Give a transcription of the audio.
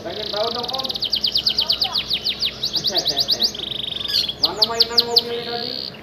Pengen tahu dong Om? Mana mainan mobilnya tadi?